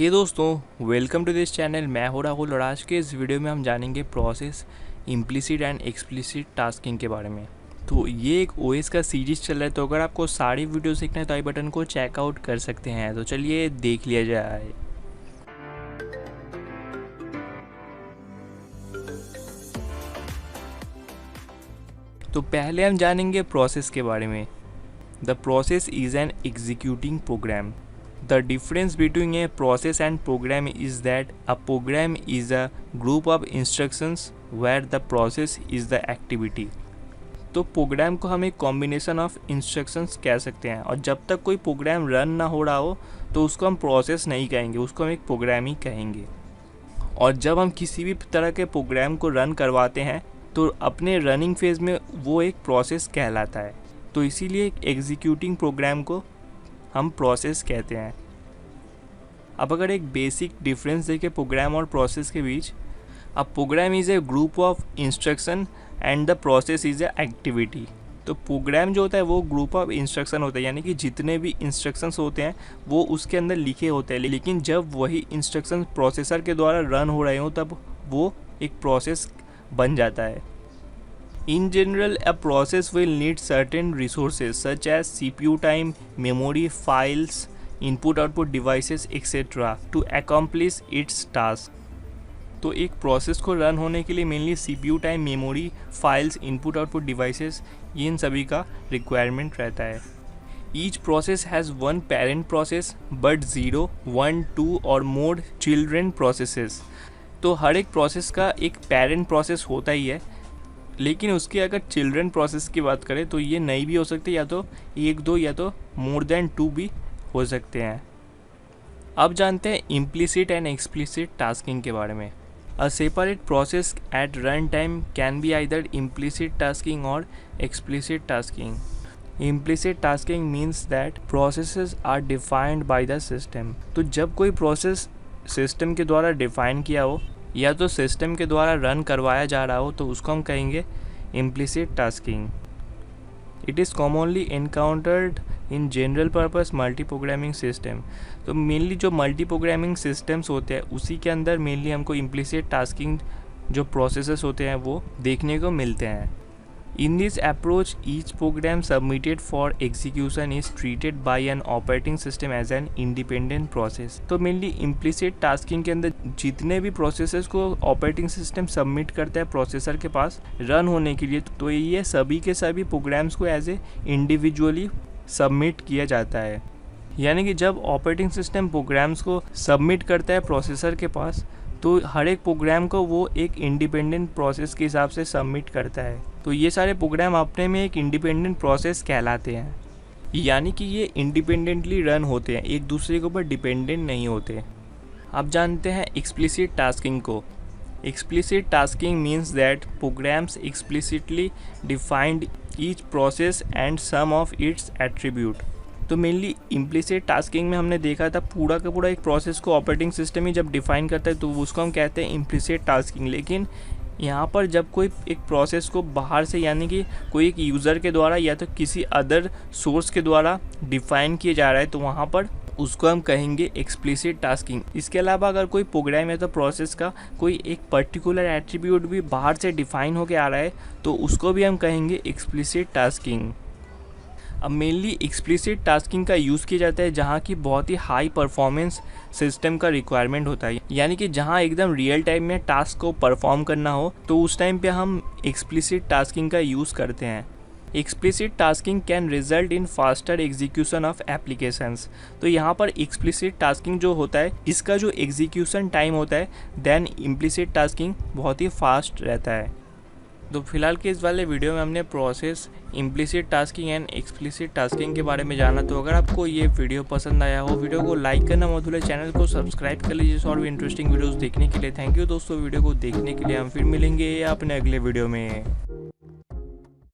हे दोस्तों, welcome to this channel. मैं हूं राहुल और आज के इस वीडियो में हम जानेंगे process, implicit and explicit tasking के बारे में। तो ये एक ओएस का सीरीज चल रहा है, तो अगर आपको सारी वीडियो सीखना है तो आई बटन को चेकआउट कर सकते हैं। तो चलिए देख लिया जाए। तो पहले हम जानेंगे प्रोसेस के बारे में। The process is an executing program. The difference between a process and program is that a program is a group of instructions where the process is the activity। तो प्रोग्राम को हम एक कॉम्बिनेशन ऑफ इंस्ट्रक्शंस कह सकते हैं, और जब तक कोई प्रोग्राम रन ना हो रहा हो तो उसको हम प्रोसेस नहीं कहेंगे, उसको हम एक प्रोग्राम ही कहेंगे। और जब हम किसी भी तरह के प्रोग्राम को रन करवाते हैं तो अपने रनिंग फेज में वो एक प्रोसेस कहलाता है। तो इसीलिए एक एग्जीक्यूटिंग प्रोग्राम को हम प्रोसेस कहते हैं। अब अगर एक बेसिक डिफरेंस देखें प्रोग्राम और प्रोसेस के बीच, अब program is a group of instruction and the process is a activity. तो प्रोग्राम जो होता है वो ग्रुप ऑफ इंस्ट्रक्शन होता है, यानी कि जितने भी इंस्ट्रक्शंस होते हैं वो उसके अंदर लिखे होते हैं, लेकिन जब वही इंस्ट्रक्शन प्रोसेसर के द्वारा रन हो रहे हो तब वो एक प्रोसेस बन जाता है। In general, a process will need certain resources such as CPU time, memory, files, input-output devices, etc. to accomplish its task। तो एक प्रोसेस को रन होने के लिए mainly CPU time, memory, files, input-output devices, ये इन सभी का रिक्वायरमेंट रहता है। Each process has one parent process but 0, 1, 2 और more children processes। तो हर एक प्रोसेस का एक पेरेंट प्रोसेस होता ही है, लेकिन उसके अगर चिल्ड्रन प्रोसेस की बात करें तो ये नहीं भी हो सकते, या तो 1, 2 या तो मोर देन 2 भी हो सकते हैं। अब जानते हैं इम्प्लिसिट एंड एक्सप्लिसिट टास्किंग के बारे में। A separate process at run time can be either implicit tasking और explicit tasking. Implicit tasking means that processes are defined by the system. तो जब कोई प्रोसेस सिस्टम के द्वारा डिफाइन किया हो या तो सिस्टम के द्वारा रन करवाया जा रहा हो तो उसको हम कहेंगे implicit tasking. It is commonly encountered in general purpose multi programming system. तो मेनली जो मल्टी प्रोग्रामिंग सिस्टम्स होते हैं उसी के अंदर मेनली हमको इम्प्लिसिट टास्किंग जो प्रोसेसेस होते हैं वो देखने को मिलते हैं। In this approach, each program submitted for execution is treated by an operating system as an independent process। तो मेनली implicit tasking के अंदर जितने भी प्रोसेसेस को ऑपरेटिंग सिस्टम सबमिट करता है प्रोसेसर के पास रन होने के लिए, तो ये सभी के सभी प्रोग्राम्स को एज ए इंडिविजुअली सबमिट किया जाता है। यानी कि जब ऑपरेटिंग सिस्टम प्रोग्राम्स को सबमिट करता है प्रोसेसर के पास तो हर एक प्रोग्राम को वो एक इंडिपेंडेंट प्रोसेस के हिसाब से सबमिट करता है। तो ये सारे प्रोग्राम अपने में एक इंडिपेंडेंट प्रोसेस कहलाते हैं, यानी कि ये इंडिपेंडेंटली रन होते हैं, एक दूसरे के ऊपर डिपेंडेंट नहीं होते। अब जानते हैं एक्सप्लिसिट टास्किंग को। Explicit tasking means that programs explicitly defined each process and some of its attribute. तो मेनली इम्प्लिसिट टास्किंग में हमने देखा था पूरा का पूरा एक प्रोसेस को ऑपरेटिंग सिस्टम ही जब डिफाइन करता है तो उसको हम कहते हैं इम्प्लिसिट टास्किंग। लेकिन यहाँ पर जब कोई एक प्रोसेस को बाहर से, यानी कि कोई एक यूज़र के द्वारा या तो किसी अदर सोर्स के द्वारा डिफाइन किया जा रहा है तो वहाँ पर उसको हम कहेंगे एक्सप्लिसिट टास्किंग। इसके अलावा अगर कोई प्रोग्राम या तो प्रोसेस का कोई एक पर्टिकुलर एट्रीब्यूट भी बाहर से डिफाइन होकर आ रहा है तो उसको भी हम कहेंगे एक्सप्लिसिट टास्किंग। अब मेनली एक्सप्लिसिट टास्किंग का यूज़ किया जाता है जहाँ की बहुत ही हाई परफॉर्मेंस सिस्टम का रिक्वायरमेंट होता है, यानी कि जहाँ एकदम रियल टाइम में टास्क को परफॉर्म करना हो तो उस टाइम पे हम एक्सप्लिसिट टास्किंग का यूज़ करते हैं। Explicit tasking can result in faster execution of applications. तो यहाँ पर एक्सप्लिसिट टास्किंग जो होता है इसका जो एग्जीक्यूशन टाइम होता है देन इम्प्लिसिट टास्किंग बहुत ही फास्ट रहता है। तो फिलहाल के इस वाले वीडियो में हमने process, implicit tasking and explicit tasking के बारे में जाना। तो अगर आपको ये वीडियो पसंद आया हो, वीडियो को लाइक करना मत भूलें, चैनल को सब्सक्राइब कर लीजिए और भी इंटरेस्टिंग वीडियोस देखने के लिए। थैंक यू दोस्तों वीडियो को देखने के लिए। हम फिर मिलेंगे अपने अगले वीडियो में।